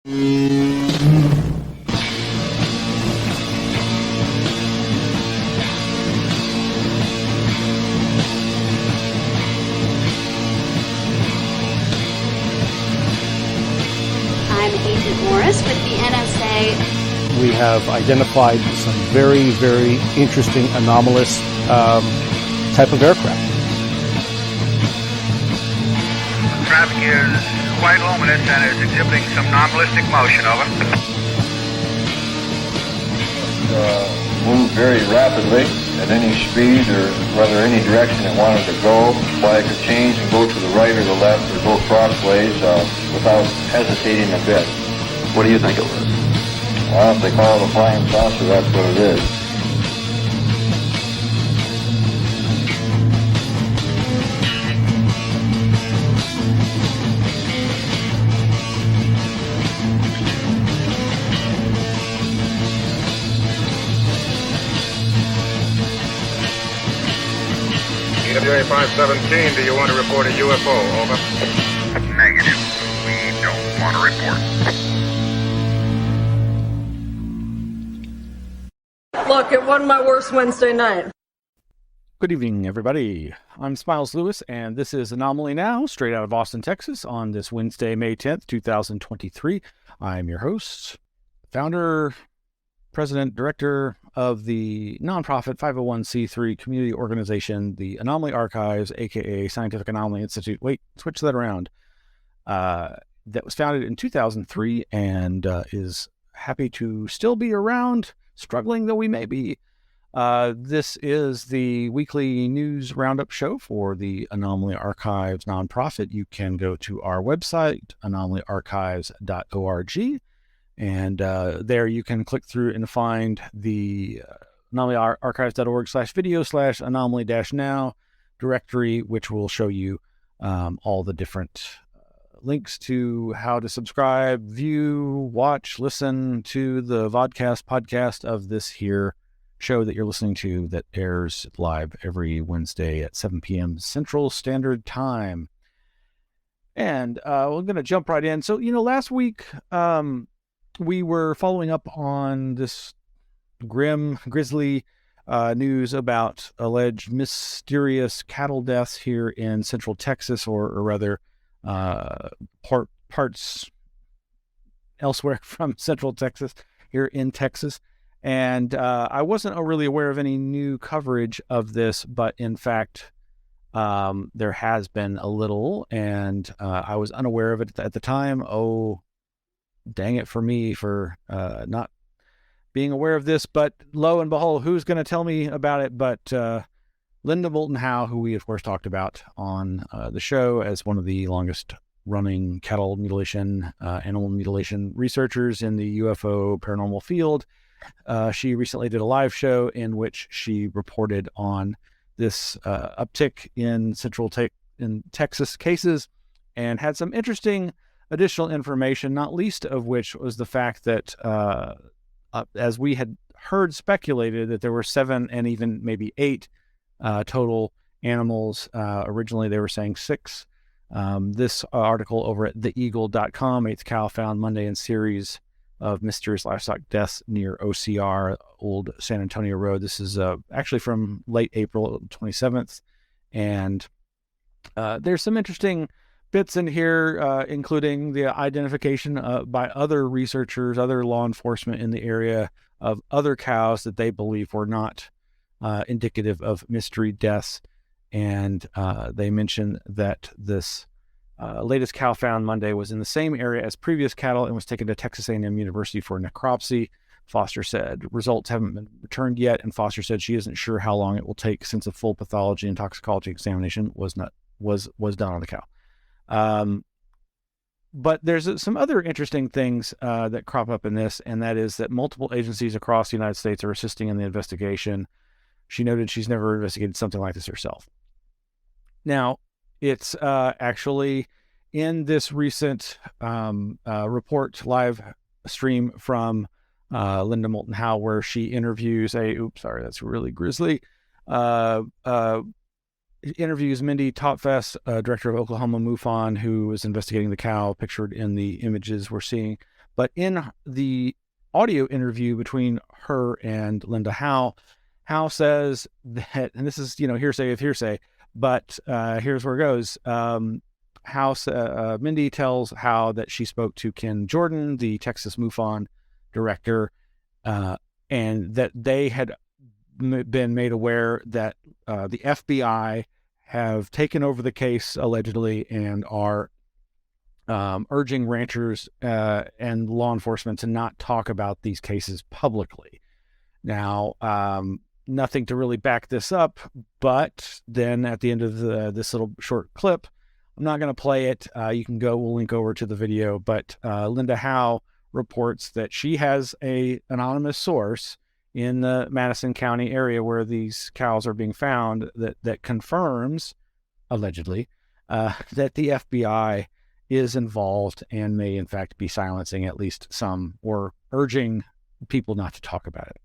With the NSA. We have identified some very, very interesting anomalous type of aircraft. Traffic is quite luminous and is exhibiting some non-ballistic motion, over. Move very rapidly at any speed or rather any direction it wanted to go. Flag could change and go to the right or the left or go crossways without hesitating a bit. What do you think it was? Well, if they call it a flying saucer, that's what it is. EWA 517, do you want to report a UFO? Over. Negative. We don't want to report. Look, it wasn't my worst Wednesday night. Good evening, everybody. I'm Smiles Lewis, and this is Anomaly Now, straight out of Austin, Texas, on this Wednesday, May 10th, 2023. I'm your host, founder, president, director of the nonprofit 501c3 community organization, the Anomaly Archives, aka Scientific Anomaly Institute. Wait, switch that around. That was founded in 2003 and is happy to still be around, struggling though we may be. This is the weekly news roundup show for the Anomaly Archives nonprofit. You can go to our website, anomalyarchives.org, and there you can click through and find the anomalyarchives.org/video/anomaly-now directory, which will show you all the different links to how to subscribe, view, watch, listen to the podcast of this here show that you're listening to that airs live every Wednesday at 7 p.m. Central Standard Time. And we're going to jump right in. So, last week we were following up on this grisly news about alleged mysterious cattle deaths here in Central Texas, or rather parts elsewhere from Central Texas, here in Texas. And I wasn't really aware of any new coverage of this, but in fact, there has been a little, and I was unaware of it at the time. Oh, dang it for me for not being aware of this. But lo and behold, who's going to tell me about it but Moulton Howe, who we, of course, talked about on the show as one of the longest-running cattle mutilation, animal mutilation researchers in the UFO paranormal field. She recently did a live show in which she reported on this uptick in in Texas cases and had some interesting additional information, not least of which was the fact that, as we had heard speculated, that there were 7 and even maybe 8 total animals. Originally, they were saying 6. This article over at theeagle.com, 8th cow found Monday in series of mysterious livestock deaths near OCR, Old San Antonio Road. This is actually from late April 27th. And there's some interesting bits in here, including the identification by other researchers, other law enforcement in the area of other cows that they believe were not indicative of mystery deaths. And they mentioned that this latest cow found Monday was in the same area as previous cattle and was taken to Texas A&M University for necropsy. Foster said results haven't been returned yet, and Foster said she isn't sure how long it will take since a full pathology and toxicology examination was done on the cow. But there's some other interesting things that crop up in this, and that is that multiple agencies across the United States are assisting in the investigation. She noted she's never investigated something like this herself. Now, it's actually in this recent report live stream from Moulton Howe, where she interviews that's really grisly. Interviews Mindy Tautest, director of Oklahoma MUFON, who is investigating the cow pictured in the images we're seeing. But in the audio interview between her and Linda Howe, Howe says that, and this is, hearsay of hearsay, but here's where it goes. Mindy tells Howe that she spoke to Ken Jordan, the Texas MUFON director, and that they had been made aware that the FBI have taken over the case allegedly and are urging ranchers and law enforcement to not talk about these cases publicly. Now, nothing to really back this up, but then at the end of this little short clip, I'm not going to play it. We'll link over to the video, but Linda Howe reports that she has an anonymous source in the Madison County area where these cows are being found that confirms, allegedly, that the FBI is involved and may in fact be silencing at least some or urging people not to talk about it.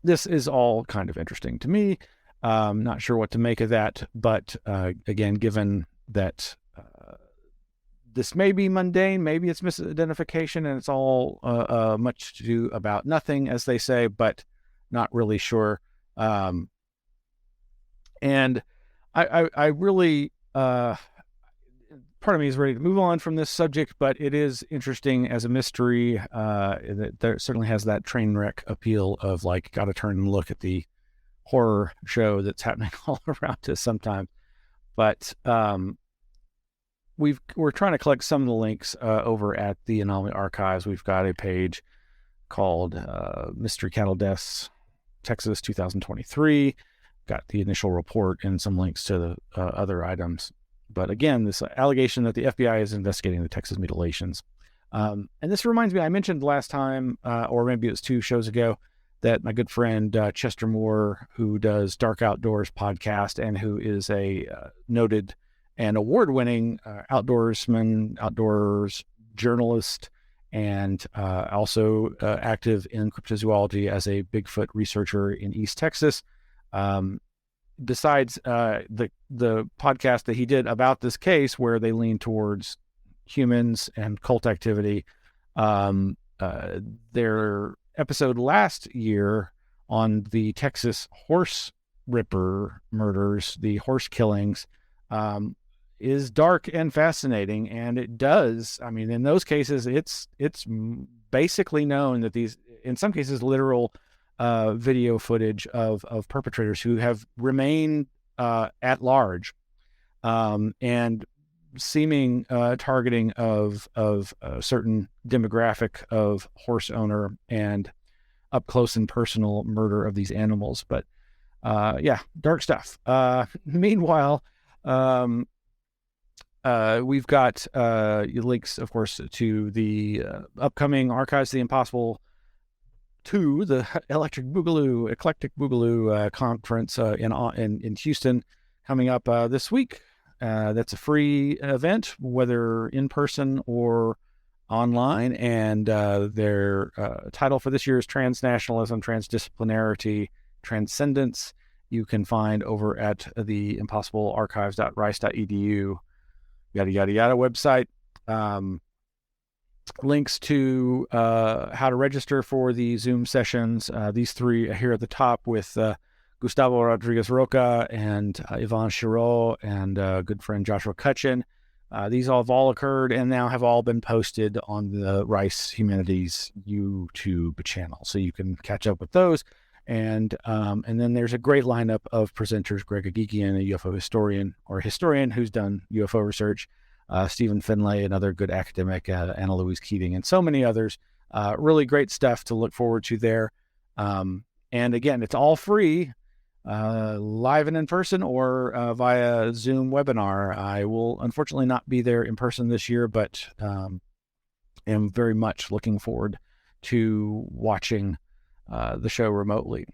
This is all kind of interesting to me. Not sure what to make of that, but again, given that this may be mundane, maybe it's misidentification, and it's all much to do about nothing, as they say, but not really sure. And I really, part of me is ready to move on from this subject, but it is interesting as a mystery. There certainly has that train wreck appeal of like, got to turn and look at the horror show that's happening all around us sometimes. But we're trying to collect some of the links over at the Anomaly Archives. We've got a page called Mystery Cattle Deaths Texas 2023. Got the initial report and some links to the other items. But again, this allegation that the FBI is investigating the Texas mutilations. And this reminds me, I mentioned last time, or maybe it was 2 shows ago, that my good friend Chester Moore, who does Dark Outdoors podcast and who is a noted and award-winning outdoors journalist, and also active in cryptozoology as a Bigfoot researcher in East Texas. Besides the podcast that he did about this case, where they lean towards humans and cult activity, their episode last year on the Texas horse ripper murders, the horse killings, is dark and fascinating. And it does, I mean, in those cases, it's basically known that these, in some cases, literal video footage of perpetrators who have remained at large, and seeming targeting of a certain demographic of horse owner and up close and personal murder of these animals. But yeah, dark stuff. Meanwhile, we've got links, of course, to the upcoming Archives of the Impossible 2, the Eclectic Boogaloo conference in Houston coming up this week. That's a free event, whether in person or online, and their title for this year is Transnationalism, Transdisciplinarity, Transcendence. You can find over at the impossiblearchives.rice.edu, yada yada yada website. Links to how to register for the Zoom sessions. These 3 here at the top with Gustavo Rodriguez Roca and Yvonne Chiraud and good friend Joshua Cutchin. These have all occurred and now have all been posted on the Rice Humanities YouTube channel, so you can catch up with those. And then there's a great lineup of presenters: Greg Agigian, a UFO historian who's done UFO research, Stephen Finlay, another good academic, Anna Louise Keating, and so many others. Really great stuff to look forward to there. And again, it's all free, live and in person, or via Zoom webinar. I will unfortunately not be there in person this year, but am very much looking forward to watching the show remotely.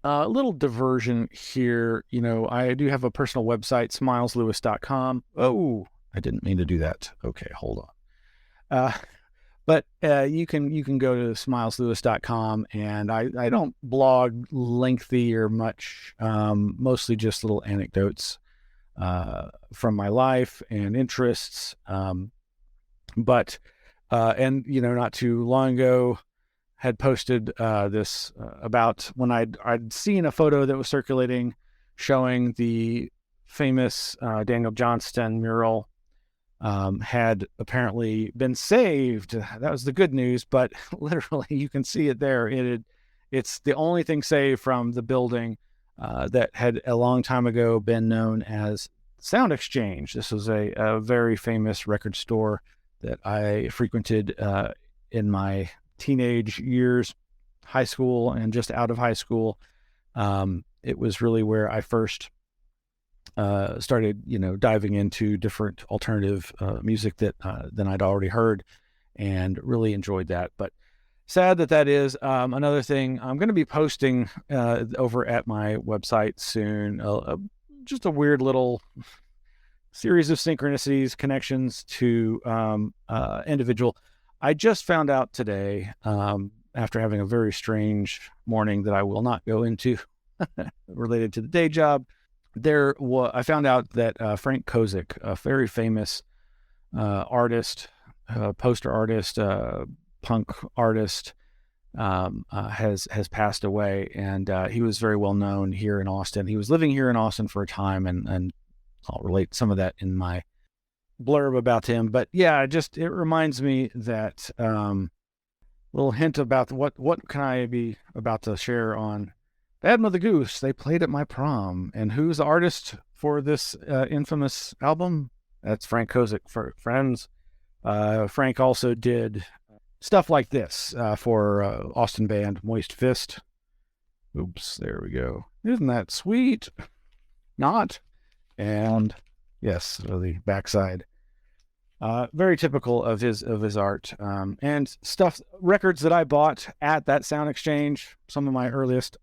A little diversion here. I do have a personal website, smileslewis.com. Oh, I didn't mean to do that. Okay, hold on. But you can go to smileslewis.com, and I don't blog lengthy or much, mostly just little anecdotes from my life and interests. But, and, not too long ago, had posted this about when I'd seen a photo that was circulating showing the famous Daniel Johnston mural had apparently been saved. That was the good news, but literally you can see it there. It's the only thing saved from the building that had a long time ago been known as Sound Exchange. This was a very famous record store that I frequented in my teenage years, high school and just out of high school. It was really where I first started, diving into different alternative music than I'd already heard, and really enjoyed that. But sad that is. Another thing, I'm going to be posting over at my website soon, just a weird little series of synchronicities, connections to individual. I just found out today, after having a very strange morning that I will not go into, related to the day job. I found out that Frank Kozik, a very famous artist, poster artist, punk artist, has passed away, and he was very well known here in Austin. He was living here in Austin for a time, and I'll relate some of that in my blurb about him. But yeah, it reminds me that little hint about what can I be about to share on Bad Mother Goose. They played at my prom, and who's the artist for this infamous album? That's Frank Kozik, for friends. Frank also did stuff like this for Austin band Moist Fist. Oops, there we go. Isn't that sweet? Not. And yes, the backside. Very typical of his art, and records that I bought at that Sound Exchange. Some of my earliest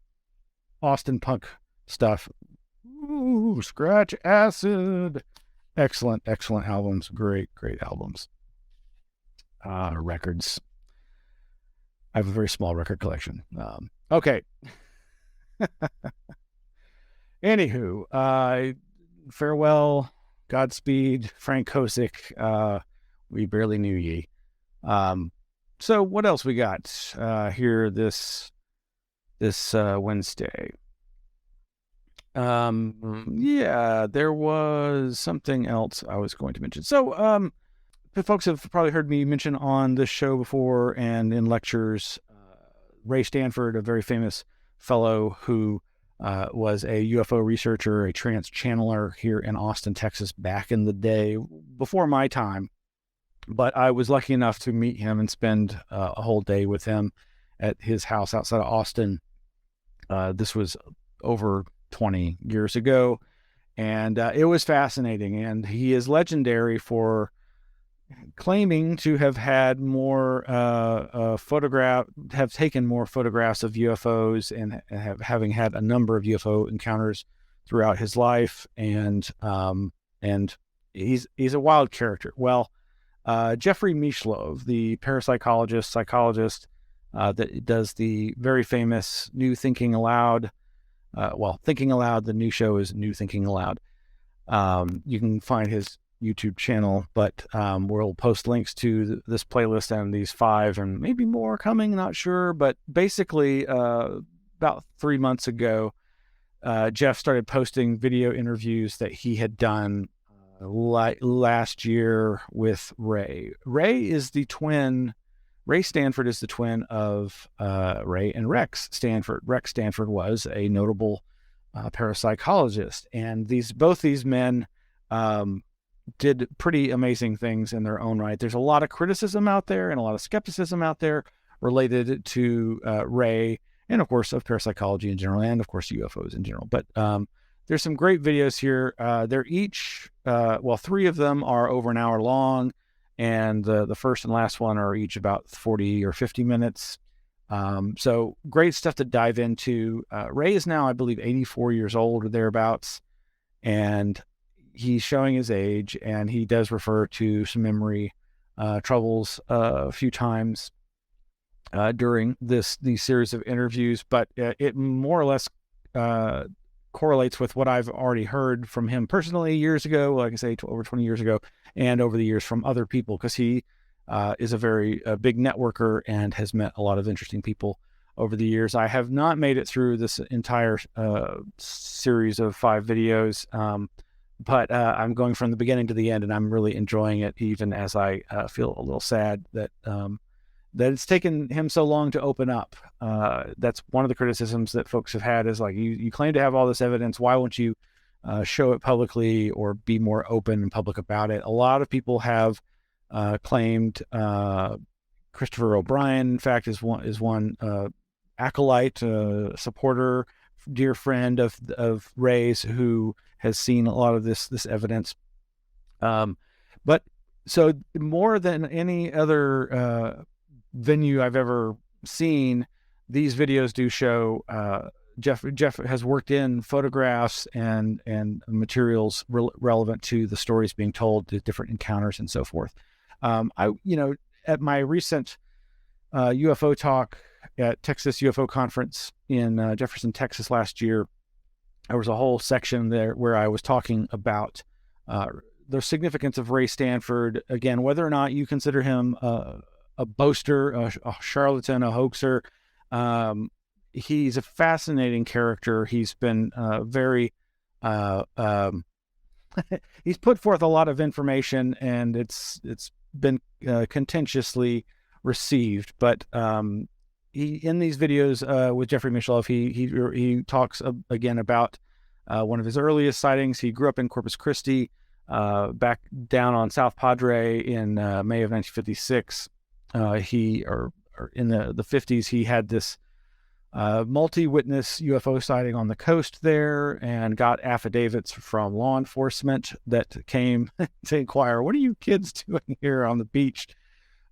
Austin punk stuff. Ooh, Scratch Acid. Excellent albums. Great albums. Records. I have a very small record collection. Okay. Anywho, farewell, Godspeed, Frank Kozik. We barely knew ye. So what else we got here this Wednesday? Yeah, there was something else I was going to mention. So, folks have probably heard me mention on this show before and in lectures, Ray Stanford, a very famous fellow who was a UFO researcher, a trance channeler here in Austin, Texas, back in the day, before my time. But I was lucky enough to meet him and spend a whole day with him at his house outside of Austin. This was over 20 years ago, and it was fascinating. And he is legendary for claiming to have had more taken more photographs of UFOs and having had a number of UFO encounters throughout his life. And he's a wild character. Well, Jeffrey Mishlove, the psychologist that does the very famous New Thinking Aloud. Thinking Aloud, the new show is New Thinking Aloud. You can find his YouTube channel, but we'll post links to this playlist and these 5 and maybe more coming, not sure. But basically, about 3 months ago, Jeff started posting video interviews that he had done last year with Ray. Ray Stanford is the twin of Ray and Rex Stanford. Rex Stanford was a notable parapsychologist, and both these men did pretty amazing things in their own right. There's a lot of criticism out there and a lot of skepticism out there related to Ray, and of course of parapsychology in general, and of course UFOs in general. But there's some great videos here. They're each, 3 of them are over an hour long, and the first and last one are each about 40 or 50 minutes. So great stuff to dive into. Ray is now, I believe, 84 years old or thereabouts, and he's showing his age, and he does refer to some memory troubles a few times during these series of interviews, but it more or less correlates with what I've already heard from him personally years ago, like I say, over 20 years ago, and over the years from other people, because he is a very big networker and has met a lot of interesting people over the years. I have not made it through this entire series of 5 videos, but I'm going from the beginning to the end, and I'm really enjoying it, even as I feel a little sad that that it's taken him so long to open up. That's one of the criticisms that folks have had, is like, you claim to have all this evidence. Why won't you show it publicly or be more open and public about it? A lot of people have claimed, Christopher O'Brien, in fact, is one acolyte, supporter, dear friend of Ray's, who has seen a lot of this evidence. But so more than any other venue I've ever seen, these videos do show Jeff has worked in photographs and materials relevant to the stories being told, the different encounters and so forth. At my recent UFO talk at Texas UFO conference in Jefferson, Texas last year, there was a whole section there where I was talking about the significance of Ray Stanford. Again, whether or not you consider him a boaster, a charlatan, a hoaxer, he's a fascinating character. He's been very he's put forth a lot of information, and it's been contentiously received. But he, in these videos with Jeffrey Mishlove, he talks again about one of his earliest sightings. He grew up in Corpus Christi, back down on South Padre in May of 1956. Or in the 50s, he had this multi-witness UFO sighting on the coast there, and got affidavits from law enforcement that came to inquire, what are you kids doing here on the beach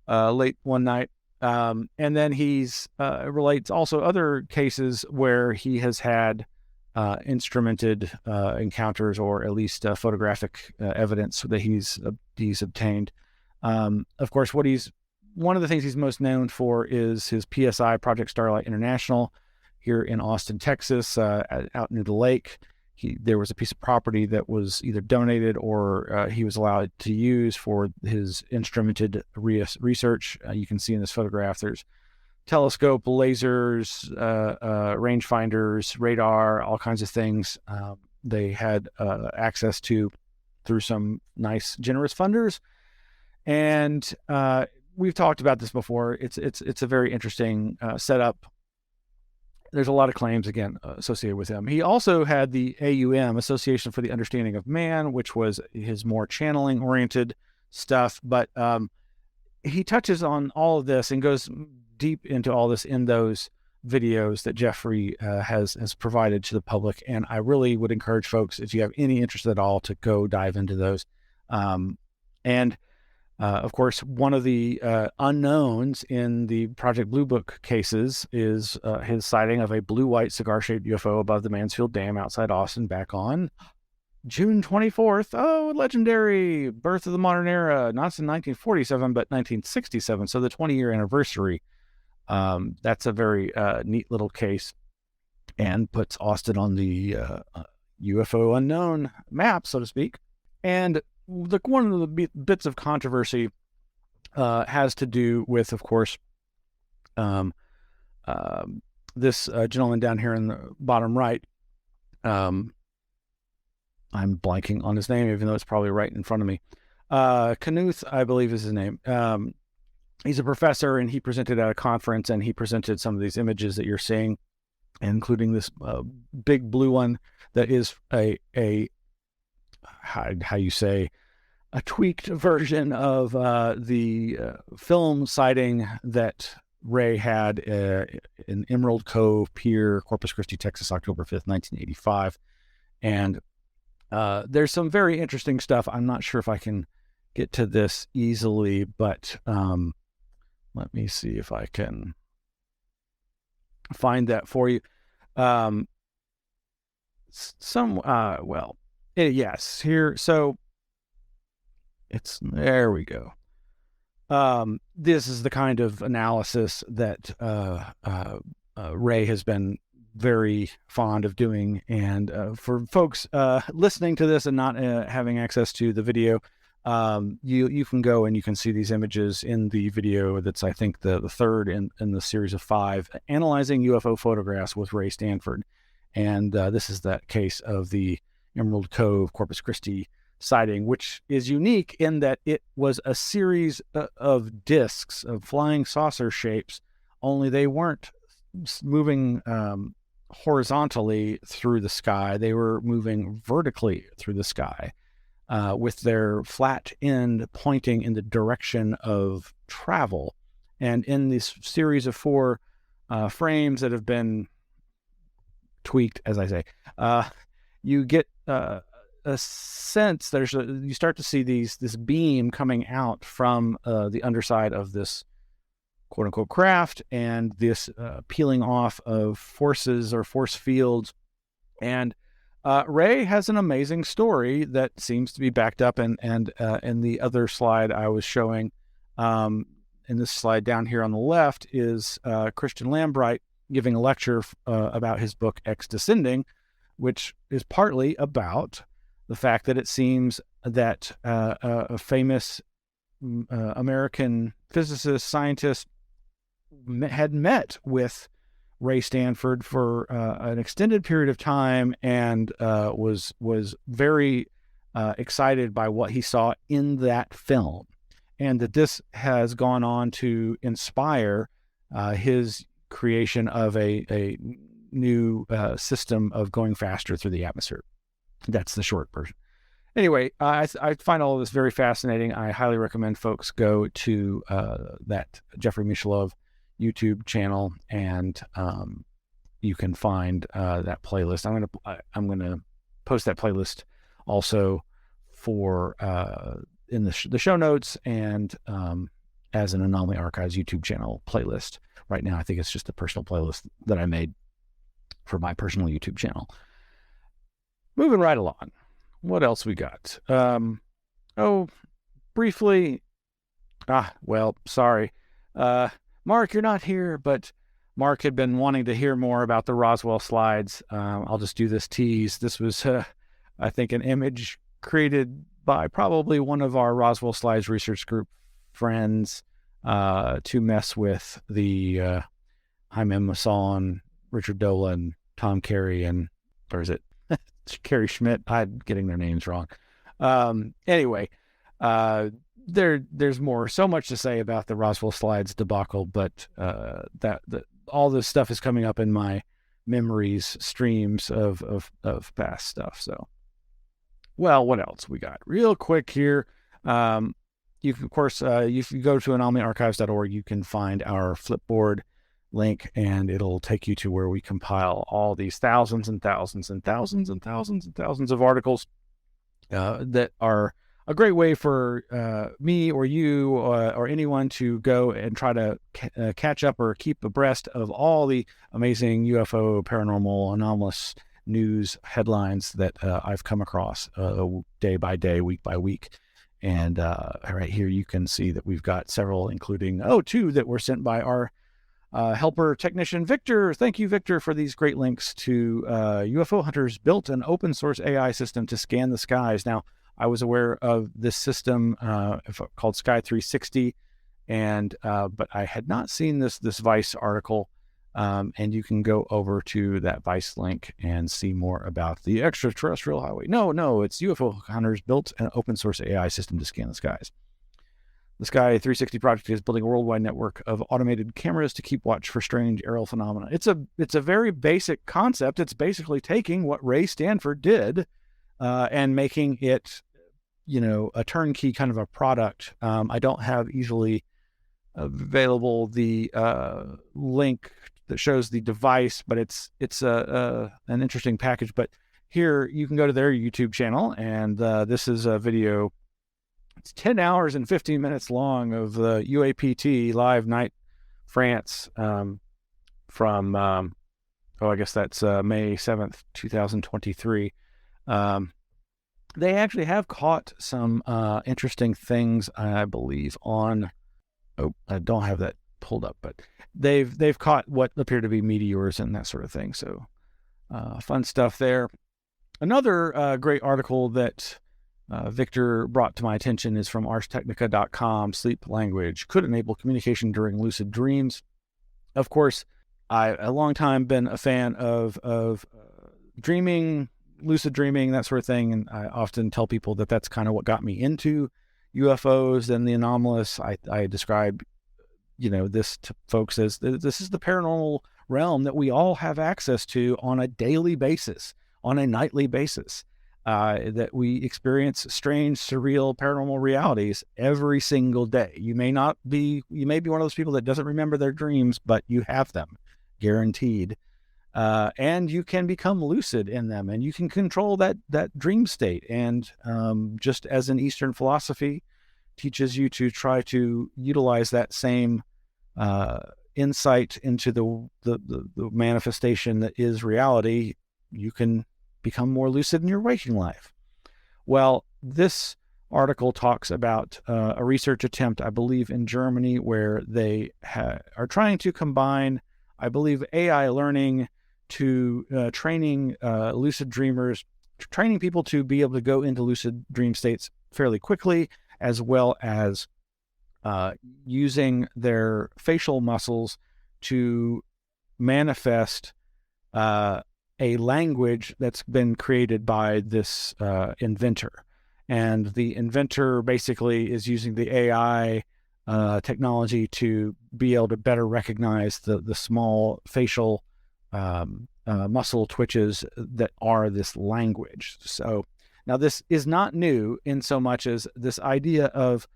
late one night? And then he's relates also other cases where he has had instrumented encounters, or at least photographic evidence that he's obtained. Of course, one of the things he's most known for is his PSI, Project Starlight International, here in Austin, Texas, out near the lake. There was a piece of property that was either donated or he was allowed to use for his instrumented research. You can see in this photograph, there's telescope, lasers, rangefinders, radar, all kinds of things they had access to through some nice, generous funders. And we've talked about this before. It's a very interesting setup. There's a lot of claims, again, associated with him. He also had the AUM, Association for the Understanding of Man, which was his more channeling-oriented stuff. But he touches on all of this and goes deep into all this in those videos that Jeffrey has provided to the public. And I really would encourage folks, if you have any interest at all, to go dive into those. Of course, one of the unknowns in the Project Blue Book cases is his sighting of a blue-white cigar-shaped UFO above the Mansfield Dam outside Austin back on June 24th. Oh, legendary birth of the modern era, not in 1947, but 1967. So the 20-year anniversary. That's a very neat little case, and puts Austin on the UFO unknown map, so to speak. And one of the bits of controversy has to do with, of course, this gentleman down here in the bottom right. I'm blanking on his name, even though it's probably right in front of me. Knuth, I believe, is his name. He's a professor, and he presented at a conference, and he presented some of these images that you're seeing, including this big blue one that is a how you say, a tweaked version of the film sighting that Ray had in Emerald Cove Pier, Corpus Christi, Texas, October 5th, 1985. And there's some very interesting stuff. I'm not sure if I can get to this easily, but let me see if I can find that for you. Yes, here. So there we go. This is the kind of analysis that Ray has been very fond of doing. And for folks listening to this and not having access to the video, You can go and you can see these images in the video that's, I think, the third in the series of 5, analyzing UFO photographs with Ray Stanford. And this is that case of the Emerald Cove, Corpus Christi sighting, which is unique in that it was a series of discs, of flying saucer shapes, only they weren't moving horizontally through the sky. They were moving vertically through the sky, with their flat end pointing in the direction of travel. And in this series of 4 frames that have been tweaked, as I say, you get a sense you start to see this beam coming out from the underside of this quote unquote craft, and this peeling off of forces or force fields. And Ray has an amazing story that seems to be backed up, and in the other slide I was showing, in this slide down here on the left, is Christian Lambright giving a lecture about his book X Descending, which is partly about the fact that it seems that a famous American physicist, scientist had met with Ray Stanford for an extended period of time, and was very excited by what he saw in that film, and that this has gone on to inspire his creation of a new system of going faster through the atmosphere. That's the short version. Anyway, I find all of this very fascinating. I highly recommend folks go to that Jeffrey Mishlove YouTube channel, and you can find that playlist. I'm gonna post that playlist also for in the show notes, and as an Anomaly Archives YouTube channel playlist. Right now, I think it's just a personal playlist that I made for my personal YouTube channel. Moving right along. What else we got? Briefly. Sorry. Mark, you're not here, but Mark had been wanting to hear more about the Roswell slides. I'll just do this tease. This was, I think, an image created by probably one of our Roswell slides research group friends to mess with the Jaime Maussan, Richard Dolan, Tom Carey, or is it Carey Schmidt? I'm getting their names wrong. Anyway, there's so much to say about the Roswell slides debacle, but all this stuff is coming up in my memories streams of past stuff. So, well, what else we got? Real quick here. You can, of course, if you go to anomalyarchives.org, you can find our Flipboard link, and it'll take you to where we compile all these thousands and thousands and thousands and thousands and thousands of articles that are a great way for me or you or anyone to go and try to catch up or keep abreast of all the amazing UFO, paranormal, anomalous news headlines that I've come across day by day, week by week. And right here, you can see that we've got several, including, 2 that were sent by our helper technician, Victor. Thank you, Victor, for these great links to UFO Hunters built an open source AI system to scan the skies. Now, I was aware of this system called Sky 360, and but I had not seen this Vice article. And you can go over to that Vice link and see more about the extraterrestrial highway. No, it's UFO Hunters built an open source AI system to scan the skies. The Sky 360 project is building a worldwide network of automated cameras to keep watch for strange aerial phenomena. It's a very basic concept. It's basically taking what Ray Stanford did and making it, a turnkey kind of a product. I don't have easily available the link that shows the device, but it's an interesting package. But here you can go to their YouTube channel, and this is a video. It's 10 hours and 15 minutes long of the UAPT live night France from I guess that's May 7th, 2023. They actually have caught some interesting things, I believe, on. I don't have that pulled up, but they've caught what appear to be meteors and that sort of thing. So fun stuff there. Another great article that Victor brought to my attention is from arstechnica.com. Sleep language could enable communication during lucid dreams. Of course, I a long time been a fan of dreaming, lucid dreaming, that sort of thing, and I often tell people that that's kind of what got me into UFOs and the anomalous. I describe, this to folks as this is the paranormal realm that we all have access to on a daily basis, on a nightly basis. That we experience strange, surreal, paranormal realities every single day. You may be one of those people that doesn't remember their dreams, but you have them, guaranteed. And you can become lucid in them, and you can control that dream state. And just as an Eastern philosophy teaches you to try to utilize that same insight into the manifestation that is reality, you can become more lucid in your waking life. Well, this article talks about a research attempt, I believe, in Germany, where they are trying to combine, I believe, AI learning to training lucid dreamers, training people to be able to go into lucid dream states fairly quickly, as well as using their facial muscles to manifest a language that's been created by this inventor. And the inventor basically is using the AI technology to be able to better recognize the small facial muscle twitches that are this language. So now this is not new in so much as this idea of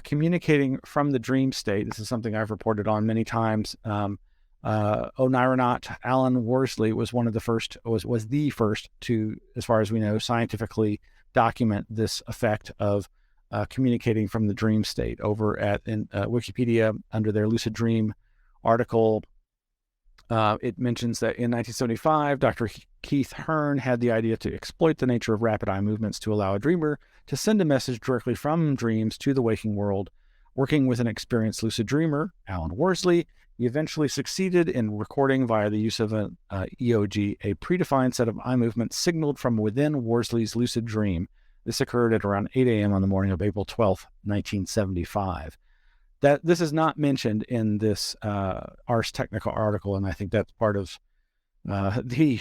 communicating from the dream state. This is something I've reported on many times. Oneironaut Alan Worsley was was the first to, as far as we know, scientifically document this effect of communicating from the dream state. Over at Wikipedia, under their lucid dream article, it mentions that in 1975, Dr. Keith Hearn had the idea to exploit the nature of rapid eye movements to allow a dreamer to send a message directly from dreams to the waking world. Working with an experienced lucid dreamer, Alan Worsley, he eventually succeeded in recording via the use of an EOG a predefined set of eye movements signaled from within Worsley's lucid dream. This occurred at around 8 a.m. on the morning of April 12th, 1975. This is not mentioned in this Ars Technica article, and I think that's part of the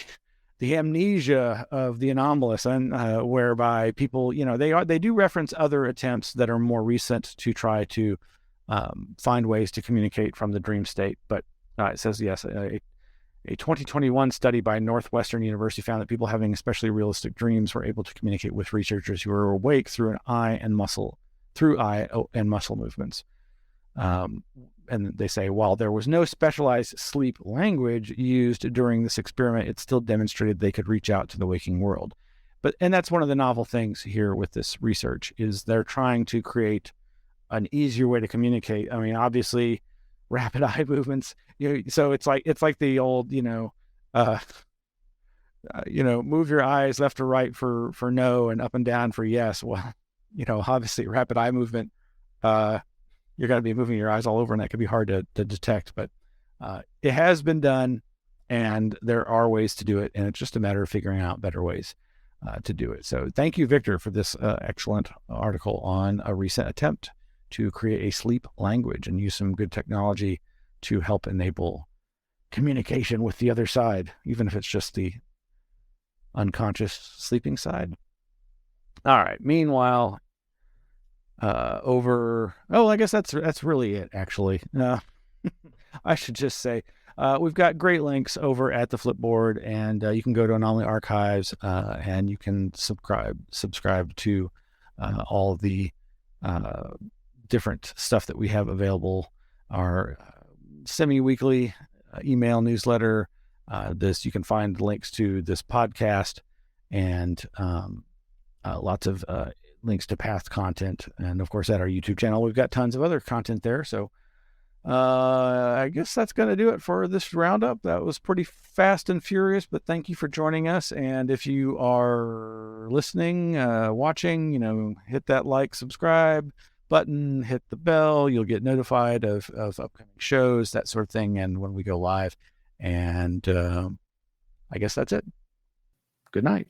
amnesia of the anomalous, and whereby people, they do reference other attempts that are more recent to try to find ways to communicate from the dream state. But it says, yes, a 2021 study by Northwestern University found that people having especially realistic dreams were able to communicate with researchers who were awake through eye and muscle movements. And they say, while there was no specialized sleep language used during this experiment, it still demonstrated they could reach out to the waking world. And that's one of the novel things here with this research, is they're trying to create an easier way to communicate. I mean, obviously, rapid eye movements. So it's like the old, move your eyes left to right for no and up and down for yes. Well, obviously, rapid eye movement. You're going to be moving your eyes all over, and that could be hard to detect. But it has been done, and there are ways to do it, and it's just a matter of figuring out better ways to do it. So thank you, Victor, for this excellent article on a recent attempt to create a sleep language and use some good technology to help enable communication with the other side, even if it's just the unconscious sleeping side. All right. Meanwhile, I guess that's really it, actually. I should just say, we've got great links over at the Flipboard, and you can go to Anomaly Archives, and you can subscribe to all of the different stuff that we have available. Our semi-weekly email newsletter, you can find links to this podcast, and lots of links to past content, and of course at our YouTube channel we've got tons of other content there. So I guess that's going to do it for this roundup. That was pretty fast and furious, but thank you for joining us. And if you are listening, watching, hit that like, subscribe button, hit the bell. You'll get notified of upcoming shows, that sort of thing, and when we go live. And I guess that's it. Good night.